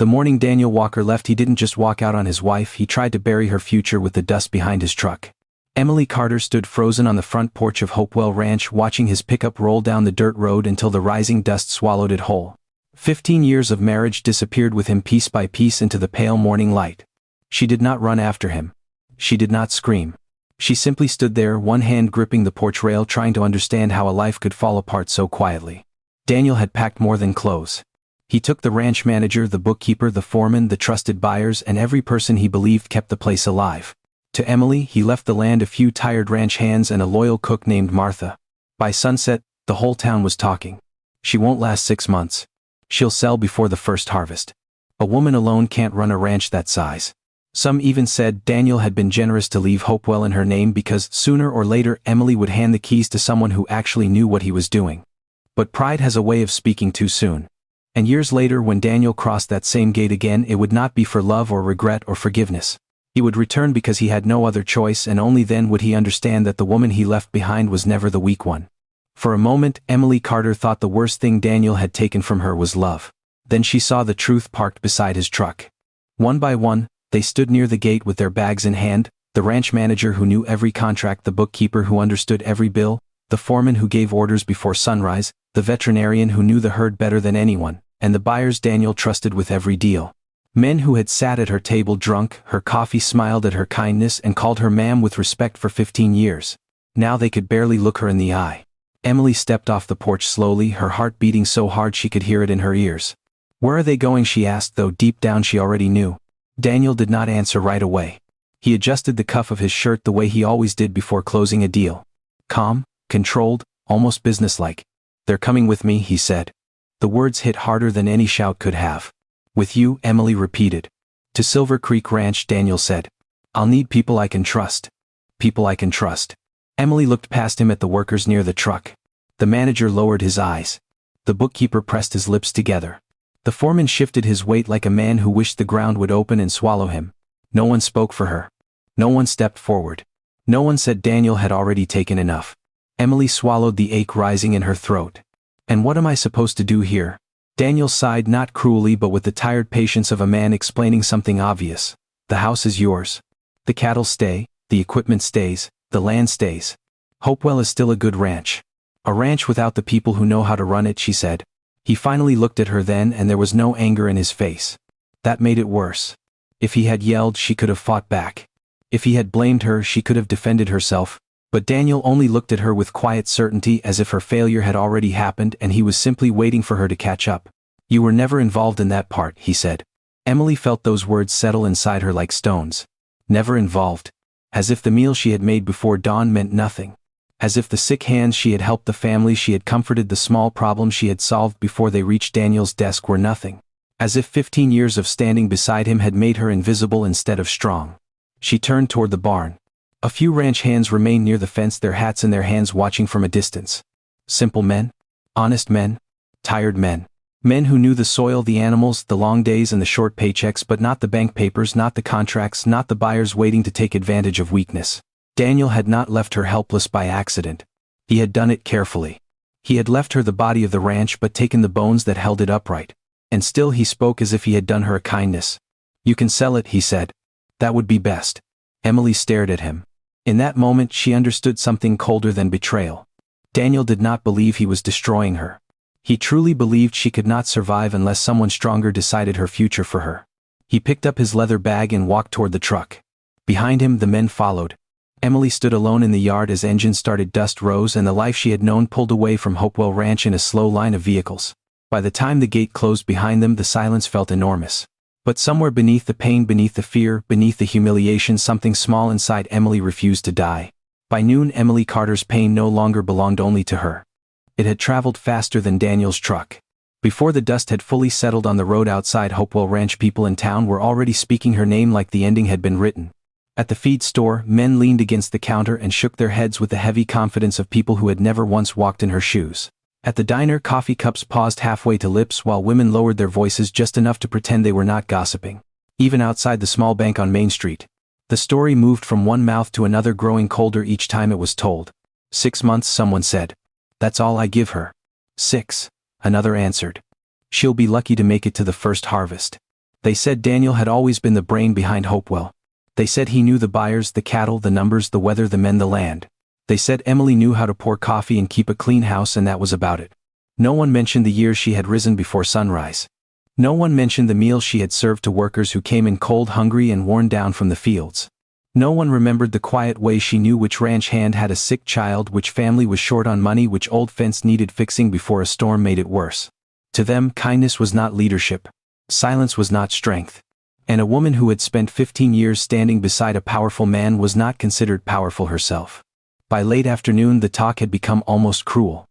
The morning Daniel Walker left, he didn't just walk out on his wife, he tried to bury her future with the dust behind his truck. Emily Carter stood frozen on the front porch of Hopewell Ranch, watching his pickup roll down the dirt road until the rising dust swallowed it whole. 15 years of marriage disappeared with him piece by piece into the pale morning light. She did not run after him. She did not scream. She simply stood there, one hand gripping the porch rail, trying to understand how a life could fall apart so quietly. Daniel had packed more than clothes. He took the ranch manager, the bookkeeper, the foreman, the trusted buyers, and every person he believed kept the place alive. To Emily, he left the land, a few tired ranch hands, and a loyal cook named Martha. By sunset, the whole town was talking. She won't last 6 months. She'll sell before the first harvest. A woman alone can't run a ranch that size. Some even said Daniel had been generous to leave Hopewell in her name because sooner or later Emily would hand the keys to someone who actually knew what he was doing. But pride has a way of speaking too soon. And years later, when Daniel crossed that same gate again, it would not be for love or regret or forgiveness. He would return because he had no other choice, and only then would he understand that the woman he left behind was never the weak one. For a moment, Emily Carter thought the worst thing Daniel had taken from her was love. Then she saw the truth parked beside his truck. One by one, they stood near the gate with their bags in hand, the ranch manager who knew every contract, the bookkeeper who understood every bill, the foreman who gave orders before sunrise, the veterinarian who knew the herd better than anyone, and the buyers Daniel trusted with every deal. Men who had sat at her table drunk her coffee, smiled at her kindness, and called her ma'am with respect for 15 years. Now they could barely look her in the eye. Emily stepped off the porch slowly, her heart beating so hard she could hear it in her ears. "Where are they going?" she asked, though deep down she already knew. Daniel did not answer right away. He adjusted the cuff of his shirt the way he always did before closing a deal. Calm, controlled, almost businesslike. "They're coming with me," he said. The words hit harder than any shout could have. "With you," Emily repeated. "To Silver Creek Ranch," Daniel said. "I'll need people I can trust. People I can trust." Emily looked past him at the workers near the truck. The manager lowered his eyes. The bookkeeper pressed his lips together. The foreman shifted his weight like a man who wished the ground would open and swallow him. No one spoke for her. No one stepped forward. No one said Daniel had already taken enough. Emily swallowed the ache rising in her throat. "And what am I supposed to do here?" Daniel sighed, not cruelly but with the tired patience of a man explaining something obvious. "The house is yours. The cattle stay, the equipment stays, the land stays. Hopewell is still a good ranch. A ranch without the people who know how to run it," she said. He finally looked at her then, and there was no anger in his face. That made it worse. If he had yelled, she could have fought back. If he had blamed her, she could have defended herself. But Daniel only looked at her with quiet certainty, as if her failure had already happened and he was simply waiting for her to catch up. "You were never involved in that part," he said. Emily felt those words settle inside her like stones. Never involved. As if the meal she had made before dawn meant nothing. As if the sick hands she had helped, the family she had comforted, the small problems she had solved before they reached Daniel's desk were nothing. As if 15 years of standing beside him had made her invisible instead of strong. She turned toward the barn. A few ranch hands remained near the fence, their hats in their hands, watching from a distance. Simple men. Honest men. Tired men. Men who knew the soil, the animals, the long days and the short paychecks, but not the bank papers, not the contracts, not the buyers waiting to take advantage of weakness. Daniel had not left her helpless by accident. He had done it carefully. He had left her the body of the ranch but taken the bones that held it upright. And still he spoke as if he had done her a kindness. "You can sell it," he said. "That would be best." Emily stared at him. In that moment she understood something colder than betrayal. Daniel did not believe he was destroying her. He truly believed she could not survive unless someone stronger decided her future for her. He picked up his leather bag and walked toward the truck. Behind him the men followed. Emily stood alone in the yard as engines started, dust rose, and the life she had known pulled away from Hopewell Ranch in a slow line of vehicles. By the time the gate closed behind them, the silence felt enormous. But somewhere beneath the pain, beneath the fear, beneath the humiliation, something small inside Emily refused to die. By noon, Emily Carter's pain no longer belonged only to her. It had traveled faster than Daniel's truck. Before the dust had fully settled on the road outside Hopewell Ranch, people in town were already speaking her name like the ending had been written. At the feed store, men leaned against the counter and shook their heads with the heavy confidence of people who had never once walked in her shoes. At the diner, coffee cups paused halfway to lips while women lowered their voices just enough to pretend they were not gossiping. Even outside the small bank on Main Street, the story moved from one mouth to another, growing colder each time it was told. 6 months, someone said. "That's all I give her." 6, another answered. "She'll be lucky to make it to the first harvest." They said Daniel had always been the brain behind Hopewell. They said he knew the buyers, the cattle, the numbers, the weather, the men, the land. They said Emily knew how to pour coffee and keep a clean house, and that was about it. No one mentioned the years she had risen before sunrise. No one mentioned the meals she had served to workers who came in cold, hungry, and worn down from the fields. No one remembered the quiet way she knew which ranch hand had a sick child, which family was short on money, which old fence needed fixing before a storm made it worse. To them, kindness was not leadership. Silence was not strength. And a woman who had spent 15 years standing beside a powerful man was not considered powerful herself. By late afternoon, the talk had become almost cruel.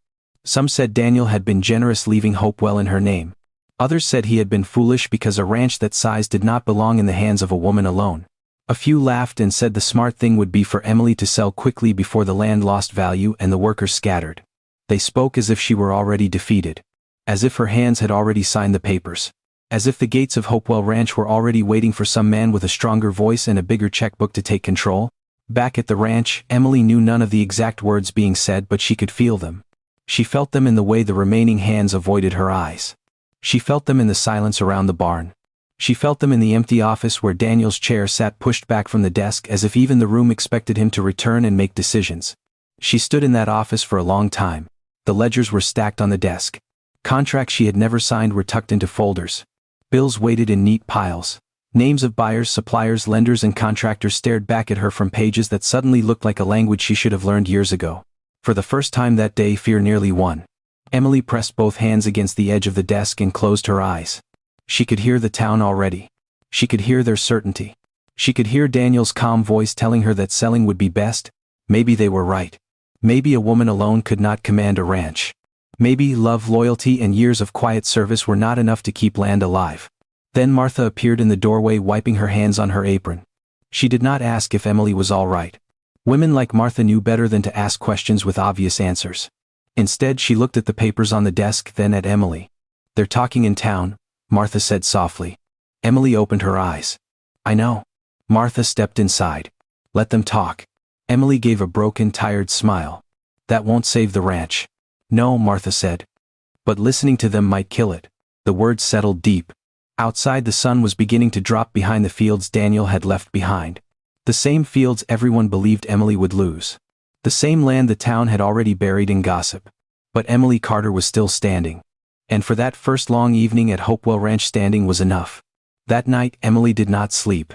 Some said Daniel had been generous leaving Hopewell in her name. Others said he had been foolish because a ranch that size did not belong in the hands of a woman alone. A few laughed and said the smart thing would be for Emily to sell quickly before the land lost value and the workers scattered. They spoke as if she were already defeated. As if her hands had already signed the papers. As if the gates of Hopewell Ranch were already waiting for some man with a stronger voice and a bigger checkbook to take control. Back at the ranch, Emily knew none of the exact words being said, but she could feel them. She felt them in the way the remaining hands avoided her eyes. She felt them in the silence around the barn. She felt them in the empty office where Daniel's chair sat pushed back from the desk as if even the room expected him to return and make decisions. She stood in that office for a long time. The ledgers were stacked on the desk. Contracts she had never signed were tucked into folders. Bills waited in neat piles. Names of buyers, suppliers, lenders, and contractors stared back at her from pages that suddenly looked like a language she should have learned years ago. For the first time that day, fear nearly won. Emily pressed both hands against the edge of the desk and closed her eyes. She could hear the town already. She could hear their certainty. She could hear Daniel's calm voice telling her that selling would be best. Maybe they were right. Maybe a woman alone could not command a ranch. Maybe love, loyalty, and years of quiet service were not enough to keep land alive. Then Martha appeared in the doorway, wiping her hands on her apron. She did not ask if Emily was all right. Women like Martha knew better than to ask questions with obvious answers. Instead, she looked at the papers on the desk, then at Emily. "They're talking in town," Martha said softly. Emily opened her eyes. "I know." Martha stepped inside. "Let them talk." Emily gave a broken, tired smile. "That won't save the ranch." "No," Martha said. "But listening to them might kill it." The words settled deep. Outside, the sun was beginning to drop behind the fields Daniel had left behind. The same fields everyone believed Emily would lose. The same land the town had already buried in gossip. But Emily Carter was still standing. And for that first long evening at Hopewell Ranch, standing was enough. That night, Emily did not sleep.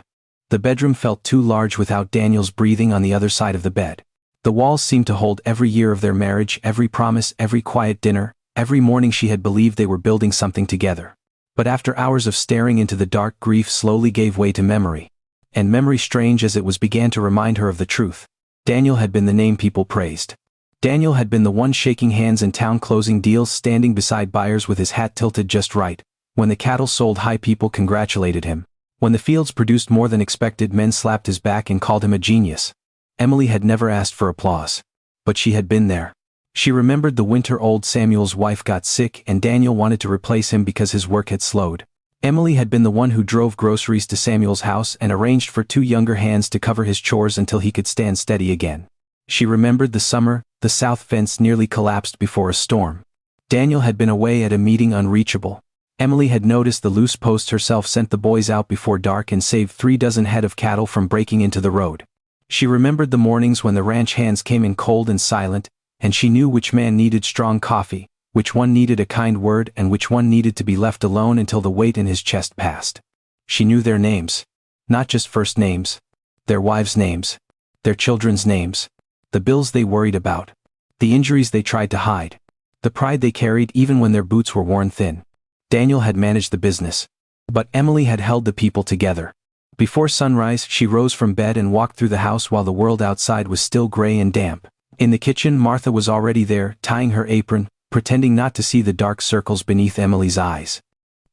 The bedroom felt too large without Daniel's breathing on the other side of the bed. The walls seemed to hold every year of their marriage, every promise, every quiet dinner, every morning she had believed they were building something together. But after hours of staring into the dark, grief slowly gave way to memory. And memory, strange as it was, began to remind her of the truth. Daniel had been the name people praised. Daniel had been the one shaking hands in town, closing deals, standing beside buyers with his hat tilted just right. When the cattle sold high, people congratulated him. When the fields produced more than expected, men slapped his back and called him a genius. Emily had never asked for applause. But she had been there. She remembered the winter old Samuel's wife got sick and Daniel wanted to replace him because his work had slowed. Emily had been the one who drove groceries to Samuel's house and arranged for 2 younger hands to cover his chores until he could stand steady again. She remembered the summer, the south fence nearly collapsed before a storm. Daniel had been away at a meeting, unreachable. Emily had noticed the loose post herself, sent the boys out before dark, and saved 3 dozen head of cattle from breaking into the road. She remembered the mornings when the ranch hands came in cold and silent, and she knew which man needed strong coffee, which one needed a kind word, and which one needed to be left alone until the weight in his chest passed. She knew their names. Not just first names. Their wives' names. Their children's names. The bills they worried about. The injuries they tried to hide. The pride they carried even when their boots were worn thin. Daniel had managed the business. But Emily had held the people together. Before sunrise, she rose from bed and walked through the house while the world outside was still gray and damp. In the kitchen, Martha was already there, tying her apron, pretending not to see the dark circles beneath Emily's eyes.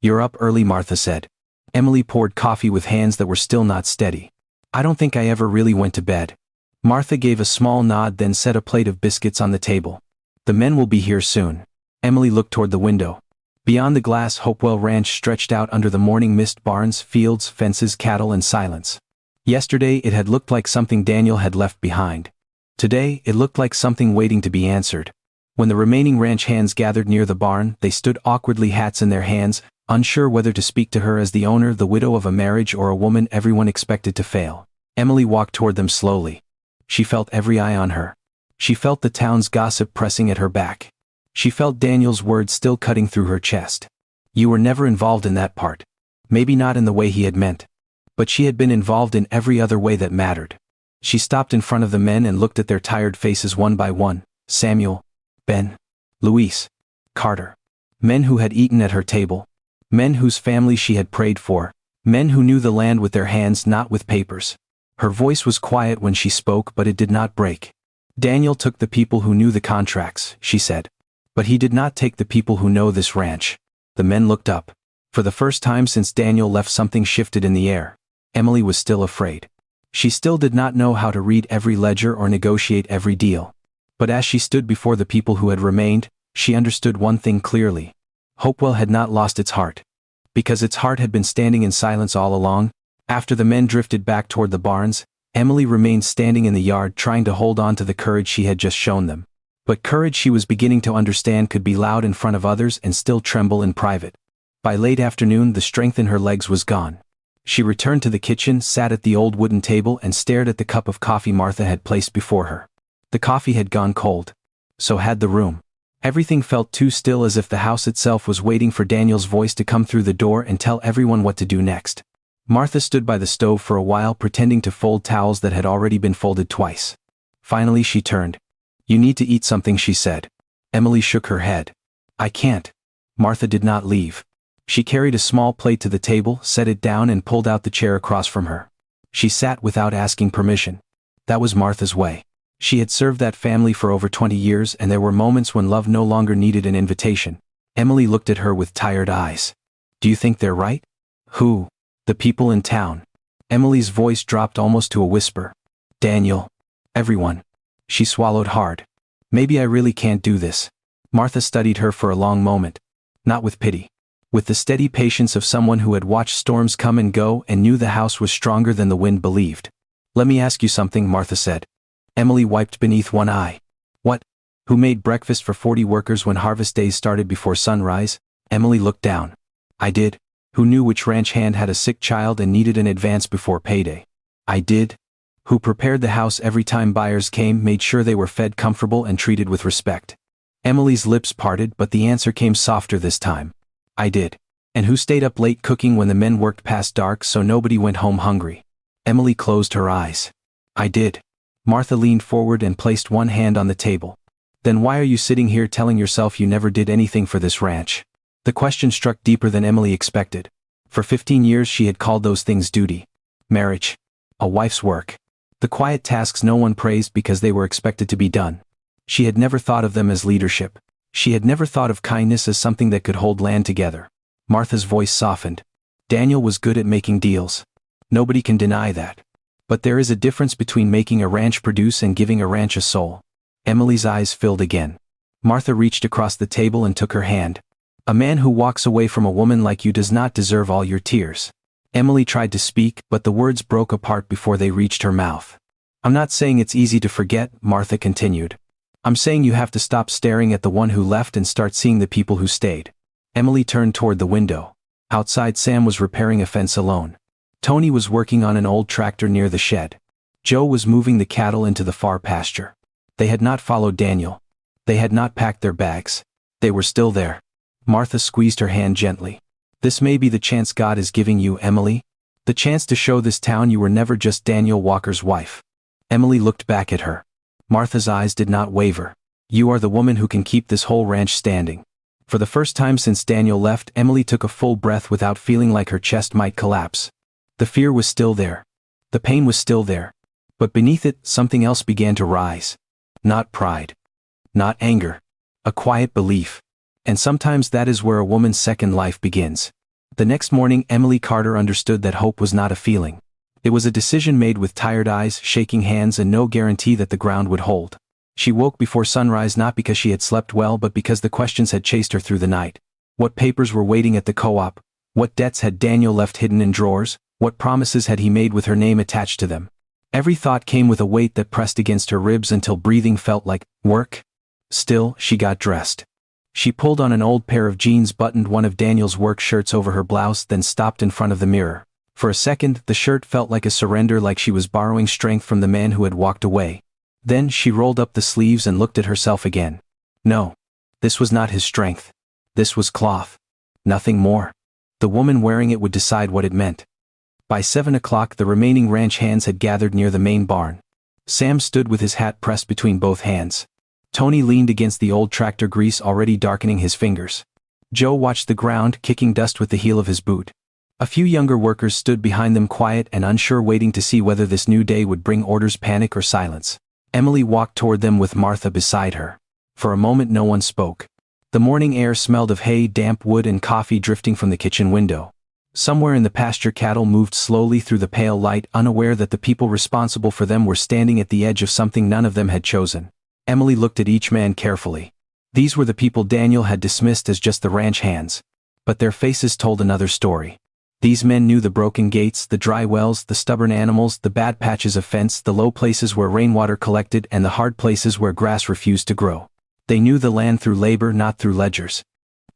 "You're up early," Martha said. Emily poured coffee with hands that were still not steady. "I don't think I ever really went to bed." Martha gave a small nod, then set a plate of biscuits on the table. "The men will be here soon." Emily looked toward the window. Beyond the glass, Hopewell Ranch stretched out under the morning mist, barns, fields, fences, cattle, and silence. Yesterday it had looked like something Daniel had left behind. Today it looked like something waiting to be answered. When the remaining ranch hands gathered near the barn, they stood awkwardly, hats in their hands, Unsure whether to speak to her as the owner, the widow of a marriage, or a woman everyone expected to fail, Emily walked toward them slowly. She felt every eye on her. She felt the town's gossip pressing at her back. She felt Daniel's words still cutting through her chest. You were never involved in that part. Maybe not in the way he had meant. But she had been involved in every other way that mattered. She stopped in front of the men and looked at their tired faces one by one. Samuel, Ben, Luis, Carter. Men who had eaten at her table. Men whose families she had prayed for. Men who knew the land with their hands, not with papers. Her voice was quiet when she spoke, but it did not break. Daniel took the people who knew the contracts, she said. But he did not take the people who know this ranch. The men looked up. For the first time since Daniel left, something shifted in the air. Emily was still afraid. She still did not know how to read every ledger or negotiate every deal. But as she stood before the people who had remained, she understood one thing clearly. Hopewell had not lost its heart. Because its heart had been standing in silence all along. After the men drifted back toward the barns, Emily remained standing in the yard, trying to hold on to the courage she had just shown them. But courage she was beginning to understand could be loud in front of others and still tremble in private. By late afternoon, the strength in her legs was gone. She returned to the kitchen, sat at the old wooden table, and stared at the cup of coffee Martha had placed before her. The coffee had gone cold. So had the room. Everything felt too still, as if the house itself was waiting for Daniel's voice to come through the door and tell everyone what to do next. Martha stood by the stove for a while, pretending to fold towels that had already been folded twice. Finally she turned. You need to eat something, she said. Emily shook her head. I can't. Martha did not leave. She carried a small plate to the table, set it down, and pulled out the chair across from her. She sat without asking permission. That was Martha's way. She had served that family for over 20 years, and there were moments when love no longer needed an invitation. Emily looked at her with tired eyes. Do you think they're right? Who? The people in town. Emily's voice dropped almost to a whisper. Daniel. Everyone. She swallowed hard. Maybe I really can't do this. Martha studied her for a long moment. Not with pity. With the steady patience of someone who had watched storms come and go and knew the house was stronger than the wind believed. Let me ask you something, Martha said. Emily wiped beneath one eye. What? Who made breakfast for 40 workers when harvest days started before sunrise? Emily looked down. I did. Who knew which ranch hand had a sick child and needed an advance before payday? I did. Who prepared the house every time buyers came, made sure they were fed comfortable and treated with respect? Emily's lips parted, but the answer came softer this time. I did. And who stayed up late cooking when the men worked past dark so nobody went home hungry? Emily closed her eyes. I did. Martha leaned forward and placed one hand on the table. Then why are you sitting here telling yourself you never did anything for this ranch? The question struck deeper than Emily expected. For 15 years she had called those things duty. Marriage. A wife's work. The quiet tasks no one praised because they were expected to be done. She had never thought of them as leadership. She had never thought of kindness as something that could hold land together. Martha's voice softened. Daniel was good at making deals. Nobody can deny that. But there is a difference between making a ranch produce and giving a ranch a soul. Emily's eyes filled again. Martha reached across the table and took her hand. A man who walks away from a woman like you does not deserve all your tears. Emily tried to speak, but the words broke apart before they reached her mouth. I'm not saying it's easy to forget, Martha continued. I'm saying you have to stop staring at the one who left and start seeing the people who stayed. Emily turned toward the window. Outside, Sam was repairing a fence alone. Tony was working on an old tractor near the shed. Joe was moving the cattle into the far pasture. They had not followed Daniel. They had not packed their bags. They were still there. Martha squeezed her hand gently. This may be the chance God is giving you, Emily. The chance to show this town you were never just Daniel Walker's wife. Emily looked back at her. Martha's eyes did not waver. You are the woman who can keep this whole ranch standing. For the first time since Daniel left, Emily took a full breath without feeling like her chest might collapse. The fear was still there. The pain was still there. But beneath it, something else began to rise. Not pride. Not anger. A quiet belief. And sometimes that is where a woman's second life begins. The next morning, Emily Carter understood that hope was not a feeling. It was a decision made with tired eyes, shaking hands, and no guarantee that the ground would hold. She woke before sunrise not because she had slept well but because the questions had chased her through the night. What papers were waiting at the co-op? What debts had Daniel left hidden in drawers? What promises had he made with her name attached to them? Every thought came with a weight that pressed against her ribs until breathing felt like work. Still, she got dressed. She pulled on an old pair of jeans, buttoned one of Daniel's work shirts over her blouse, then stopped in front of the mirror. For a second, the shirt felt like a surrender, like she was borrowing strength from the man who had walked away. Then she rolled up the sleeves and looked at herself again. No. This was not his strength. This was cloth. Nothing more. The woman wearing it would decide what it meant. By 7 o'clock the remaining ranch hands had gathered near the main barn. Sam stood with his hat pressed between both hands. Tony leaned against the old tractor, grease already darkening his fingers. Joe watched the ground, kicking dust with the heel of his boot. A few younger workers stood behind them, quiet and unsure, waiting to see whether this new day would bring orders, panic, or silence. Emily walked toward them with Martha beside her. For a moment no one spoke. The morning air smelled of hay, damp wood, and coffee drifting from the kitchen window. Somewhere in the pasture cattle moved slowly through the pale light, unaware that the people responsible for them were standing at the edge of something none of them had chosen. Emily looked at each man carefully. These were the people Daniel had dismissed as just the ranch hands. But their faces told another story. These men knew the broken gates, the dry wells, the stubborn animals, the bad patches of fence, the low places where rainwater collected, and the hard places where grass refused to grow. They knew the land through labor, not through ledgers.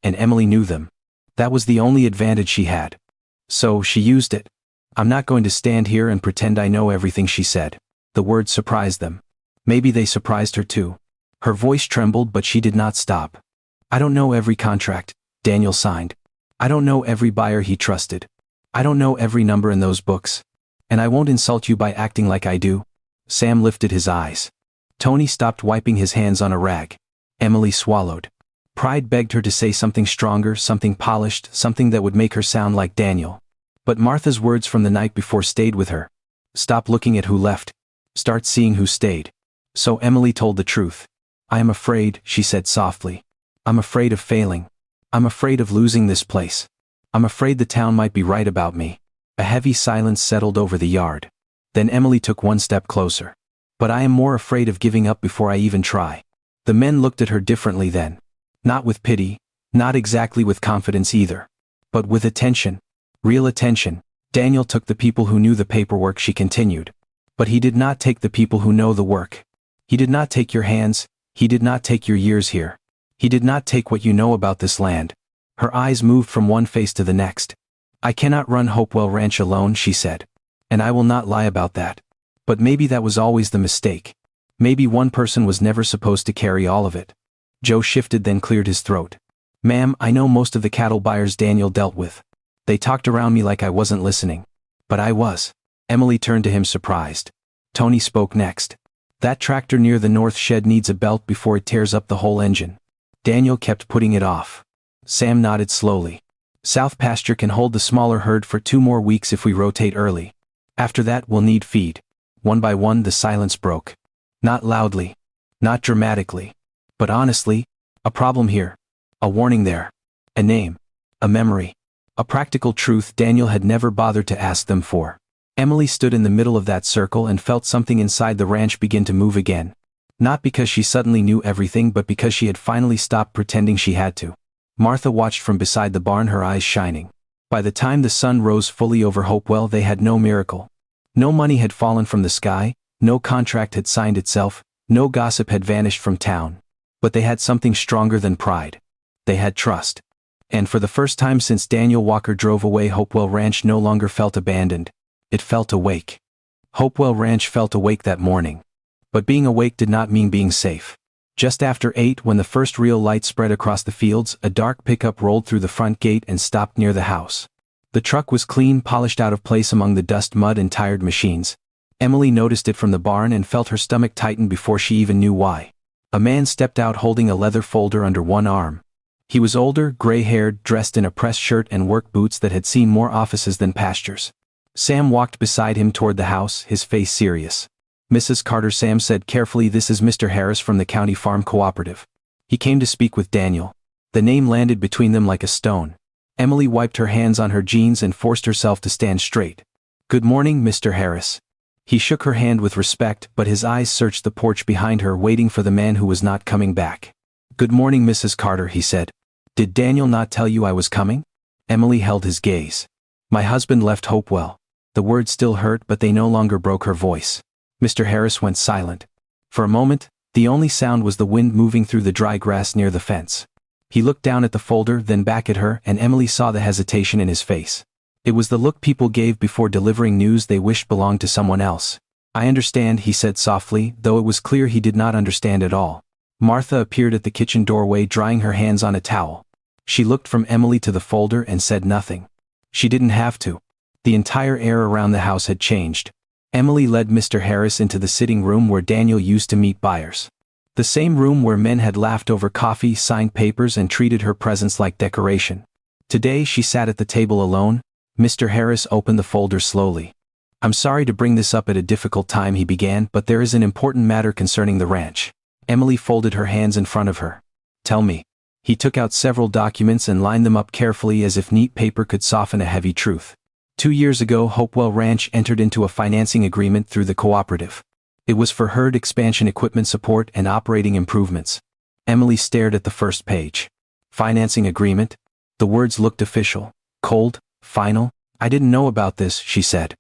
And Emily knew them. That was the only advantage she had. So she used it. "I'm not going to stand here and pretend I know everything," she said. The words surprised them. Maybe they surprised her too. Her voice trembled, but she did not stop. "I don't know every contract Daniel signed. I don't know every buyer he trusted. I don't know every number in those books. And I won't insult you by acting like I do." Sam lifted his eyes. Tony stopped wiping his hands on a rag. Emily swallowed. Pride begged her to say something stronger, something polished, something that would make her sound like Daniel. But Martha's words from the night before stayed with her. "Stop looking at who left. Start seeing who stayed." So Emily told the truth. "I am afraid," she said softly. "I'm afraid of failing. I'm afraid of losing this place. I'm afraid the town might be right about me." A heavy silence settled over the yard. Then Emily took one step closer. "But I am more afraid of giving up before I even try." The men looked at her differently then. Not with pity, not exactly with confidence either. But with attention. Real attention. "Daniel took the people who knew the paperwork," she continued. "But he did not take the people who know the work. He did not take your hands, he did not take your years here. He did not take what you know about this land." Her eyes moved from one face to the next. "I cannot run Hopewell Ranch alone," she said. "And I will not lie about that. But maybe that was always the mistake. Maybe one person was never supposed to carry all of it." Joe shifted, then cleared his throat. "Ma'am, I know most of the cattle buyers Daniel dealt with. They talked around me like I wasn't listening. But I was." Emily turned to him surprised. Tony spoke next. "That tractor near the north shed needs a belt before it tears up the whole engine. Daniel kept putting it off." Sam nodded slowly. "South pasture can hold the smaller herd for 2 more weeks if we rotate early. After that we'll need feed." One by one the silence broke. Not loudly. Not dramatically. But honestly, a problem here. A warning there. A name. A memory. A practical truth Daniel had never bothered to ask them for. Emily stood in the middle of that circle and felt something inside the ranch begin to move again. Not because she suddenly knew everything, but because she had finally stopped pretending she had to. Martha watched from beside the barn, her eyes shining. By the time the sun rose fully over Hopewell, they had no miracle. No money had fallen from the sky, no contract had signed itself, no gossip had vanished from town. But they had something stronger than pride. They had trust. And for the first time since Daniel Walker drove away, Hopewell Ranch no longer felt abandoned. It felt awake. Hopewell Ranch felt awake that morning. But being awake did not mean being safe. Just after 8, when the first real light spread across the fields, a dark pickup rolled through the front gate and stopped near the house. The truck was clean, polished, out of place among the dust, mud, and tired machines. Emily noticed it from the barn and felt her stomach tighten before she even knew why. A man stepped out holding a leather folder under one arm. He was older, gray-haired, dressed in a pressed shirt and work boots that had seen more offices than pastures. Sam walked beside him toward the house, his face serious. "Mrs. Carter," Sam said carefully, "this is Mr. Harris from the County Farm Cooperative. He came to speak with Daniel." The name landed between them like a stone. Emily wiped her hands on her jeans and forced herself to stand straight. "Good morning, Mr. Harris." He shook her hand with respect, but his eyes searched the porch behind her, waiting for the man who was not coming back. "Good morning, Mrs. Carter," he said. "Did Daniel not tell you I was coming?" Emily held his gaze. "My husband left Hopewell." The words still hurt, but they no longer broke her voice. Mr. Harris went silent. For a moment, the only sound was the wind moving through the dry grass near the fence. He looked down at the folder, then back at her, and Emily saw the hesitation in his face. It was the look people gave before delivering news they wished belonged to someone else. "I understand," he said softly, though it was clear he did not understand at all. Martha appeared at the kitchen doorway, drying her hands on a towel. She looked from Emily to the folder and said nothing. She didn't have to. The entire air around the house had changed. Emily led Mr. Harris into the sitting room where Daniel used to meet buyers. The same room where men had laughed over coffee, signed papers, and treated her presence like decoration. Today she sat at the table alone. Mr. Harris opened the folder slowly. "I'm sorry to bring this up at a difficult time," he began, "but there is an important matter concerning the ranch." Emily folded her hands in front of her. "Tell me." He took out several documents and lined them up carefully as if neat paper could soften a heavy truth. 2 years ago, Hopewell Ranch entered into a financing agreement through the cooperative. It was for herd expansion, equipment support, and operating improvements. Emily stared at the first page. Financing agreement? The words looked official, cold, final. "I didn't know about this," she said.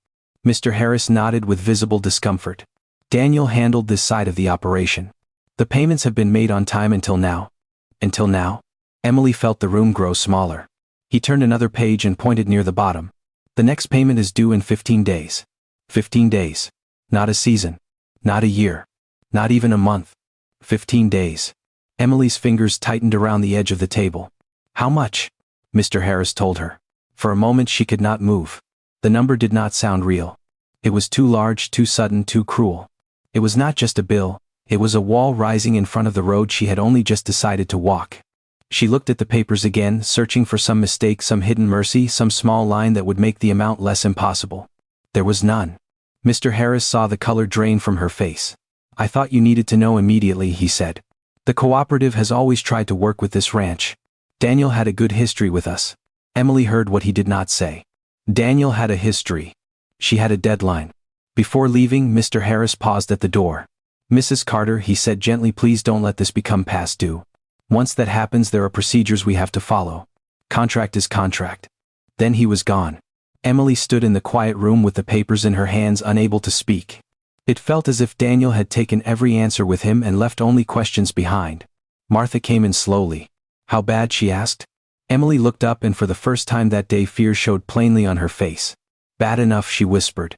Mr. Harris nodded with visible discomfort. "Daniel handled this side of the operation. The payments have been made on time until now." "Until now?" Emily felt the room grow smaller. He turned another page and pointed near the bottom. "The next payment is due in 15 days. 15 days. Not a season. Not a year. Not even a month. 15 days. Emily's fingers tightened around the edge of the table. "How much?" Mr. Harris told her. For a moment she could not move. The number did not sound real. It was too large, too sudden, too cruel. It was not just a bill, it was a wall rising in front of the road she had only just decided to walk. She looked at the papers again, searching for some mistake, some hidden mercy, some small line that would make the amount less impossible. There was none. Mr. Harris saw the color drain from her face. "I thought you needed to know immediately," he said. "The cooperative has always tried to work with this ranch. Daniel had a good history with us." Emily heard what he did not say. Daniel had a history. She had a deadline. Before leaving, Mr. Harris paused at the door. "Mrs. Carter," he said gently, "please don't let this become past due. Once that happens, there are procedures we have to follow. Contract is contract." Then he was gone. Emily stood in the quiet room with the papers in her hands, unable to speak. It felt as if Daniel had taken every answer with him and left only questions behind. Martha came in slowly. "How bad?" she asked. Emily looked up, and for the first time that day fear showed plainly on her face. "Bad enough," she whispered.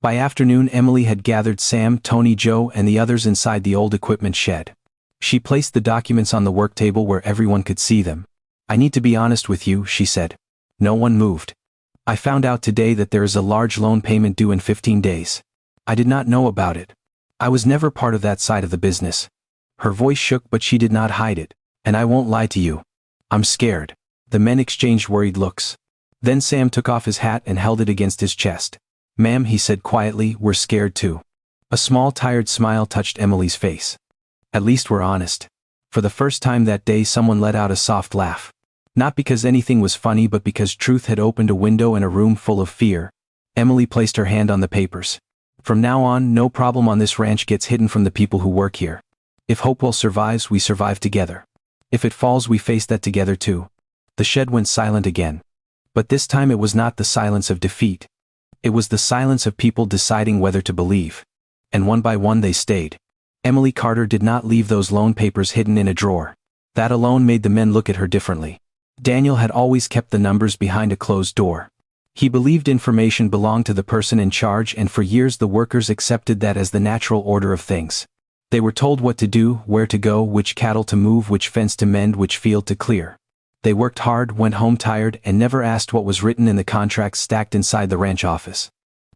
By afternoon, Emily had gathered Sam, Tony, Joe, and the others inside the old equipment shed. She placed the documents on the work table where everyone could see them. "I need to be honest with you," she said. No one moved. "I found out today that there is a large loan payment due in 15 days. I did not know about it. I was never part of that side of the business." Her voice shook, but she did not hide it. "And I won't lie to you. I'm scared." The men exchanged worried looks. Then Sam took off his hat and held it against his chest. "Ma'am," he said quietly, "we're scared too." A small tired smile touched Emily's face. "At least we're honest." For the first time that day, someone let out a soft laugh. Not because anything was funny, but because truth had opened a window in a room full of fear. Emily placed her hand on the papers. "From now on, no problem on this ranch gets hidden from the people who work here. If Hopewell survives, we survive together. If it falls, we face that together too." The shed went silent again. But this time it was not the silence of defeat. It was the silence of people deciding whether to believe. And one by one they stayed. Emily Carter did not leave those loan papers hidden in a drawer. That alone made the men look at her differently. Daniel had always kept the numbers behind a closed door. He believed information belonged to the person in charge, and for years the workers accepted that as the natural order of things. They were told what to do, where to go, which cattle to move, which fence to mend, which field to clear. They worked hard, went home tired, and never asked what was written in the contracts stacked inside the ranch office.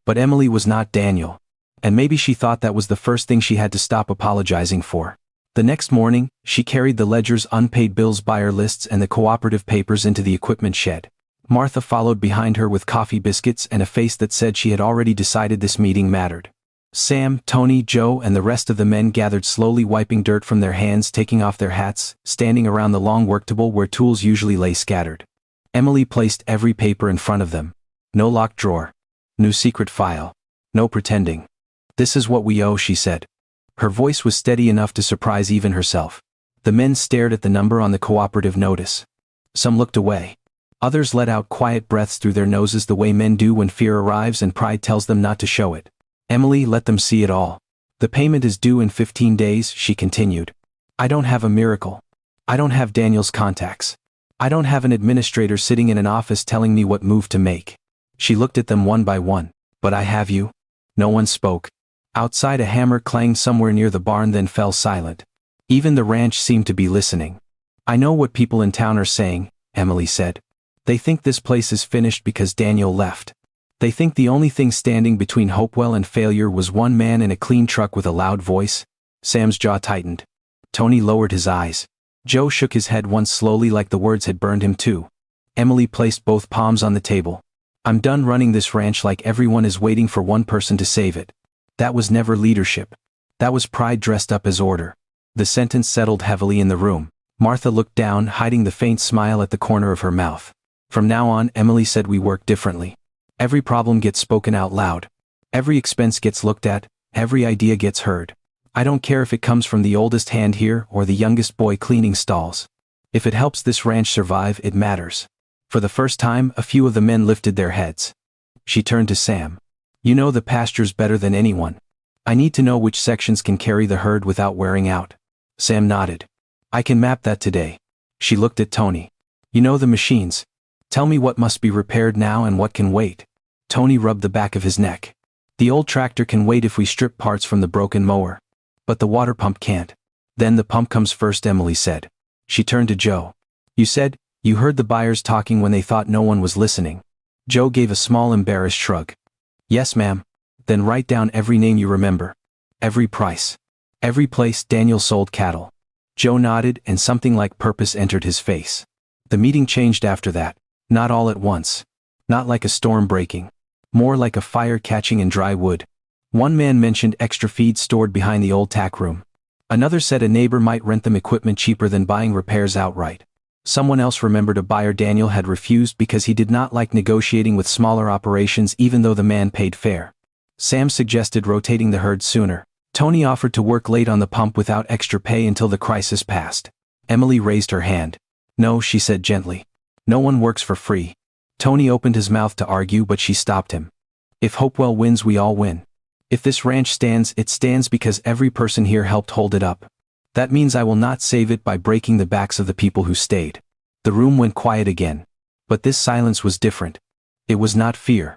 But Emily was not Daniel. And maybe she thought that was the first thing she had to stop apologizing for. The next morning, she carried the ledgers, unpaid bills, buyer lists, and the cooperative papers into the equipment shed. Martha followed behind her with coffee biscuits and a face that said she had already decided this meeting mattered. Sam, Tony, Joe, and the rest of the men gathered slowly, wiping dirt from their hands, taking off their hats, standing around the long work table where tools usually lay scattered. Emily placed every paper in front of them. No locked drawer. No secret file. No pretending. "This is what we owe," she said. Her voice was steady enough to surprise even herself. The men stared at the number on the cooperative notice. Some looked away. Others let out quiet breaths through their noses, the way men do when fear arrives and pride tells them not to show it. Emily let them see it all. "The payment is due in 15 days, she continued. "I don't have a miracle. I don't have Daniel's contacts. I don't have an administrator sitting in an office telling me what move to make. She looked at them one by one. But I have you. No one spoke. Outside, a hammer clanged somewhere near the barn, then fell silent. Even the ranch seemed to be listening. I know what people in town are saying, Emily said. They think this place is finished because Daniel left. They think the only thing standing between Hopewell and failure was one man in a clean truck with a loud voice. Sam's jaw tightened. Tony lowered his eyes. Joe shook his head once slowly, like the words had burned him too. Emily placed both palms on the table. I'm done running this ranch like everyone is waiting for one person to save it. That was never leadership. That was pride dressed up as order. The sentence settled heavily in the room. Martha looked down, hiding the faint smile at the corner of her mouth. From now on, Emily said, we work differently. Every problem gets spoken out loud. Every expense gets looked at, every idea gets heard. I don't care if it comes from the oldest hand here or the youngest boy cleaning stalls. If it helps this ranch survive, it matters. For the first time, a few of the men lifted their heads. She turned to Sam. You know the pastures better than anyone. I need to know which sections can carry the herd without wearing out. Sam nodded. I can map that today. She looked at Tony. You know the machines. Tell me what must be repaired now and what can wait. Tony rubbed the back of his neck. The old tractor can wait if we strip parts from the broken mower. But the water pump can't. Then the pump comes first, Emily said. She turned to Joe. You said, you heard the buyers talking when they thought no one was listening. Joe gave a small embarrassed shrug. Yes, ma'am. Then write down every name you remember. Every price. Every place Daniel sold cattle. Joe nodded, and something like purpose entered his face. The meeting changed after that. Not all at once. Not like a storm breaking. More like a fire catching in dry wood. One man mentioned extra feed stored behind the old tack room. Another said a neighbor might rent them equipment cheaper than buying repairs outright. Someone else remembered a buyer Daniel had refused because he did not like negotiating with smaller operations even though the man paid fair. Sam suggested rotating the herd sooner. Tony offered to work late on the pump without extra pay until the crisis passed. Emily raised her hand. No, she said gently. No one works for free. Tony opened his mouth to argue, but she stopped him. If Hopewell wins, we all win. If this ranch stands, it stands because every person here helped hold it up. That means I will not save it by breaking the backs of the people who stayed. The room went quiet again. But this silence was different. It was not fear.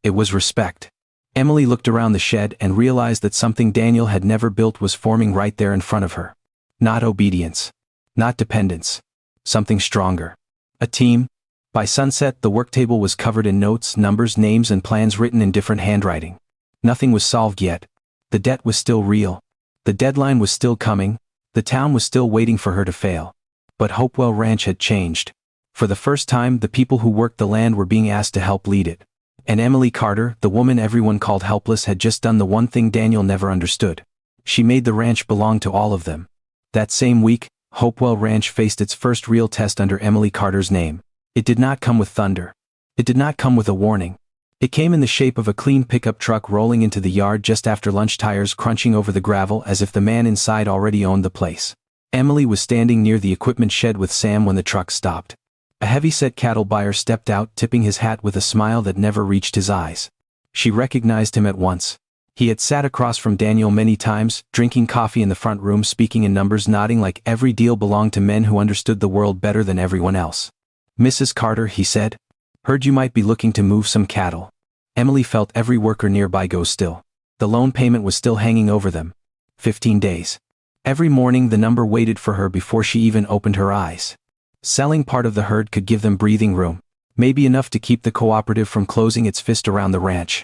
It was respect. Emily looked around the shed and realized that something Daniel had never built was forming right there in front of her. Not obedience. Not dependence. Something stronger. A team. By sunset, the work table was covered in notes, numbers, names, and plans written in different handwriting. Nothing was solved yet. The debt was still real. The deadline was still coming. The town was still waiting for her to fail. But Hopewell Ranch had changed. For the first time, the people who worked the land were being asked to help lead it. And Emily Carter, the woman everyone called helpless, had just done the one thing Daniel never understood. She made the ranch belong to all of them. That same week, Hopewell Ranch faced its first real test under Emily Carter's name. It did not come with thunder. It did not come with a warning. It came in the shape of a clean pickup truck rolling into the yard just after lunch, tires crunching over the gravel as if the man inside already owned the place. Emily was standing near the equipment shed with Sam when the truck stopped. A heavy-set cattle buyer stepped out, tipping his hat with a smile that never reached his eyes. She recognized him at once. He had sat across from Daniel many times, drinking coffee in the front room, speaking in numbers, nodding like every deal belonged to men who understood the world better than everyone else. Mrs. Carter, he said. Heard you might be looking to move some cattle. Emily felt every worker nearby go still. The loan payment was still hanging over them. 15 days. Every morning the number waited for her before she even opened her eyes. Selling part of the herd could give them breathing room, maybe enough to keep the cooperative from closing its fist around the ranch.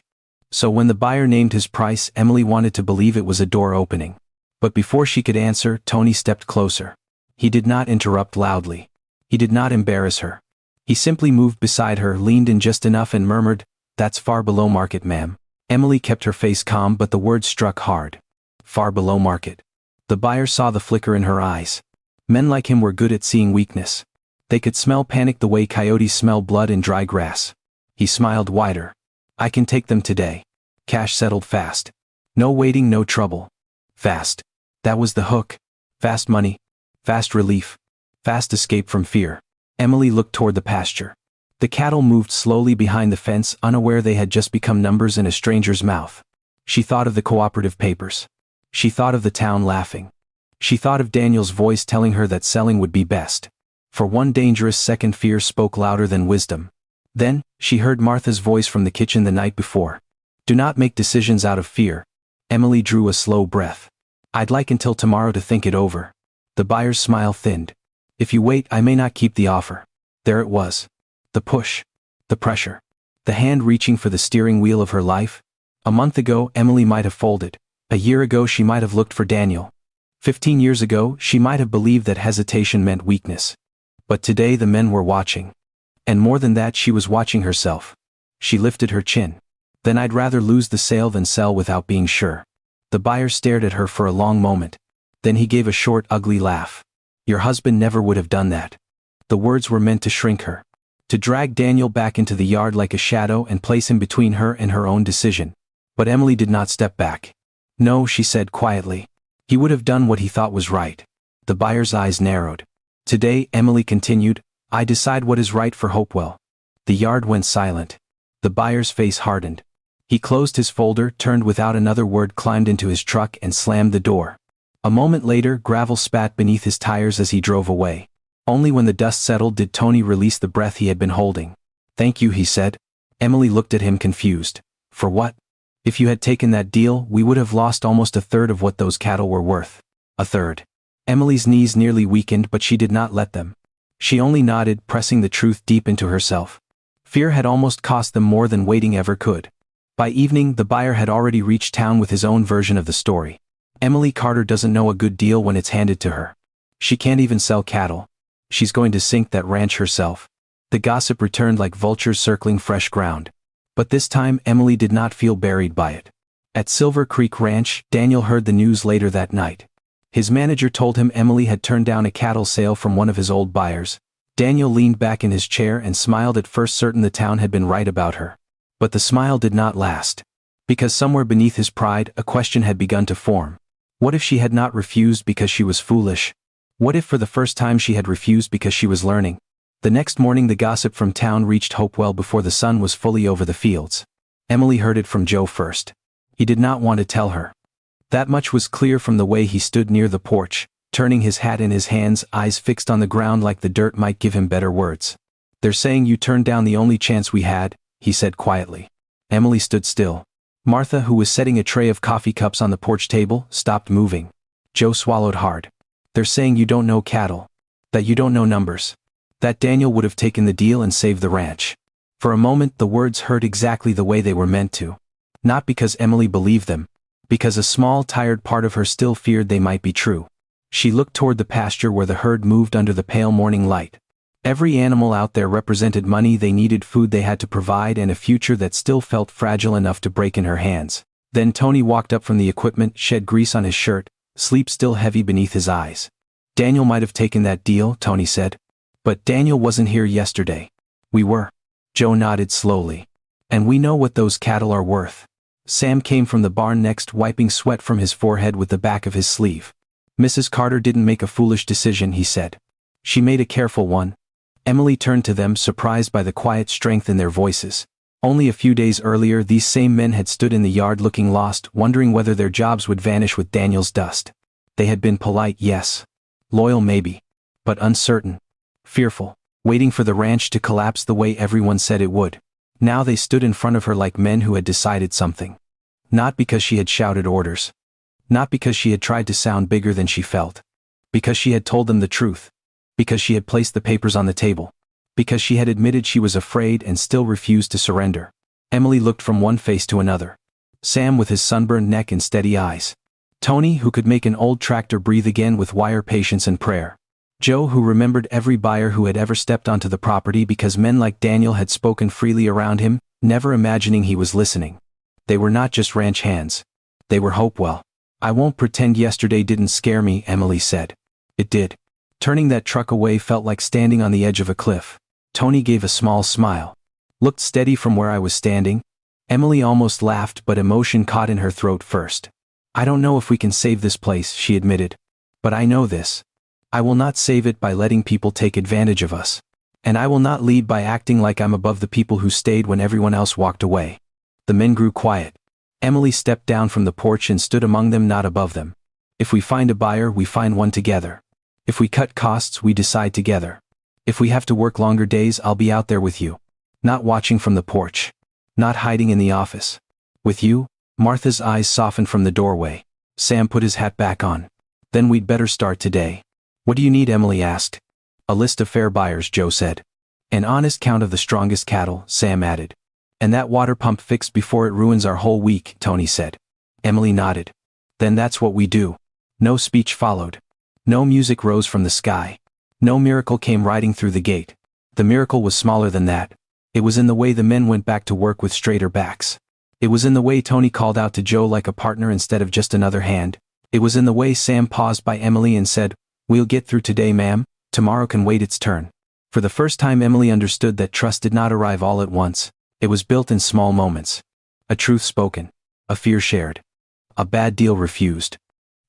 So when the buyer named his price, Emily wanted to believe it was a door opening. But before she could answer, Tony stepped closer. He did not interrupt loudly. He did not embarrass her. He simply moved beside her, leaned in just enough and murmured, "That's far below market, ma'am." Emily kept her face calm, but the words struck hard. Far below market. The buyer saw the flicker in her eyes. Men like him were good at seeing weakness. They could smell panic the way coyotes smell blood in dry grass. He smiled wider. I can take them today. Cash settled fast. No waiting, no trouble. Fast. That was the hook. Fast money. Fast relief. Fast escape from fear. Emily looked toward the pasture. The cattle moved slowly behind the fence, unaware they had just become numbers in a stranger's mouth. She thought of the cooperative papers. She thought of the town laughing. She thought of Daniel's voice telling her that selling would be best. For one dangerous second, fear spoke louder than wisdom. Then, she heard Martha's voice from the kitchen the night before. Do not make decisions out of fear. Emily drew a slow breath. I'd like until tomorrow to think it over. The buyer's smile thinned. If you wait, I may not keep the offer. There it was. The push. The pressure. The hand reaching for the steering wheel of her life. A month ago, Emily might have folded. A year ago, she might have looked for Daniel. 15 years ago, she might have believed that hesitation meant weakness. But today the men were watching. And more than that, she was watching herself. She lifted her chin. Then I'd rather lose the sale than sell without being sure. The buyer stared at her for a long moment. Then he gave a short, ugly laugh. Your husband never would have done that. The words were meant to shrink her. To drag Daniel back into the yard like a shadow and place him between her and her own decision. But Emily did not step back. No, she said quietly. He would have done what he thought was right. The buyer's eyes narrowed. Today, Emily continued, I decide what is right for Hopewell. The yard went silent. The buyer's face hardened. He closed his folder, turned without another word, climbed into his truck and slammed the door. A moment later, gravel spat beneath his tires as he drove away. Only when the dust settled did Tony release the breath he had been holding. Thank you, he said. Emily looked at him confused. For what? If you had taken that deal, we would have lost almost a third of what those cattle were worth. A third. Emily's knees nearly weakened, but she did not let them. She only nodded, pressing the truth deep into herself. Fear had almost cost them more than waiting ever could. By evening, the buyer had already reached town with his own version of the story. Emily Carter doesn't know a good deal when it's handed to her. She can't even sell cattle. She's going to sink that ranch herself. The gossip returned like vultures circling fresh ground. But this time, Emily did not feel buried by it. At Silver Creek Ranch, Daniel heard the news later that night. His manager told him Emily had turned down a cattle sale from one of his old buyers. Daniel leaned back in his chair and smiled, at first certain the town had been right about her. But the smile did not last. Because somewhere beneath his pride, a question had begun to form. What if she had not refused because she was foolish? What if for the first time she had refused because she was learning? The next morning the gossip from town reached Hopewell before the sun was fully over the fields. Emily heard it from Joe first. He did not want to tell her. That much was clear from the way he stood near the porch, turning his hat in his hands, eyes fixed on the ground like the dirt might give him better words. They're saying you turned down the only chance we had, he said quietly. Emily stood still. Martha, who was setting a tray of coffee cups on the porch table, stopped moving. Joe swallowed hard. They're saying you don't know cattle. That you don't know numbers. That Daniel would have taken the deal and saved the ranch. For a moment the words hurt exactly the way they were meant to. Not because Emily believed them. Because a small, tired part of her still feared they might be true. She looked toward the pasture where the herd moved under the pale morning light. Every animal out there represented money they needed, food they had to provide, and a future that still felt fragile enough to break in her hands. Then Tony walked up from the equipment, shed grease on his shirt, sleep still heavy beneath his eyes. Daniel might have taken that deal, Tony said. But Daniel wasn't here yesterday. We were. Joe nodded slowly. And we know what those cattle are worth. Sam came from the barn next, wiping sweat from his forehead with the back of his sleeve. Mrs. Carter didn't make a foolish decision, he said. She made a careful one. Emily turned to them, surprised by the quiet strength in their voices. Only a few days earlier these same men had stood in the yard looking lost, wondering whether their jobs would vanish with Daniel's dust. They had been polite, yes. Loyal maybe. But uncertain. Fearful. Waiting for the ranch to collapse the way everyone said it would. Now they stood in front of her like men who had decided something. Not because she had shouted orders. Not because she had tried to sound bigger than she felt. Because she had told them the truth. Because she had placed the papers on the table. Because she had admitted she was afraid and still refused to surrender. Emily looked from one face to another. Sam with his sunburned neck and steady eyes. Tony, who could make an old tractor breathe again with wire patience and prayer. Joe, who remembered every buyer who had ever stepped onto the property because men like Daniel had spoken freely around him, never imagining he was listening. They were not just ranch hands. They were Hopewell. I won't pretend yesterday didn't scare me, Emily said. It did. Turning that truck away felt like standing on the edge of a cliff. Tony gave a small smile. Looked steady from where I was standing. Emily almost laughed, but emotion caught in her throat first. I don't know if we can save this place, she admitted. But I know this. I will not save it by letting people take advantage of us. And I will not lead by acting like I'm above the people who stayed when everyone else walked away. The men grew quiet. Emily stepped down from the porch and stood among them, not above them. If we find a buyer, we find one together. If we cut costs, we decide together. If we have to work longer days, I'll be out there with you. Not watching from the porch. Not hiding in the office. With you?" Martha's eyes softened from the doorway. Sam put his hat back on. "Then we'd better start today." "What do you need?" Emily asked. "A list of fair buyers," Joe said. "An honest count of the strongest cattle," Sam added. "And that water pump fixed before it ruins our whole week," Tony said. Emily nodded. "Then that's what we do." No speech followed. No music rose from the sky. No miracle came riding through the gate. The miracle was smaller than that. It was in the way the men went back to work with straighter backs. It was in the way Tony called out to Joe like a partner instead of just another hand. It was in the way Sam paused by Emily and said, "We'll get through today, ma'am. Tomorrow can wait its turn." For the first time, Emily understood that trust did not arrive all at once. It was built in small moments. A truth spoken. A fear shared. A bad deal refused.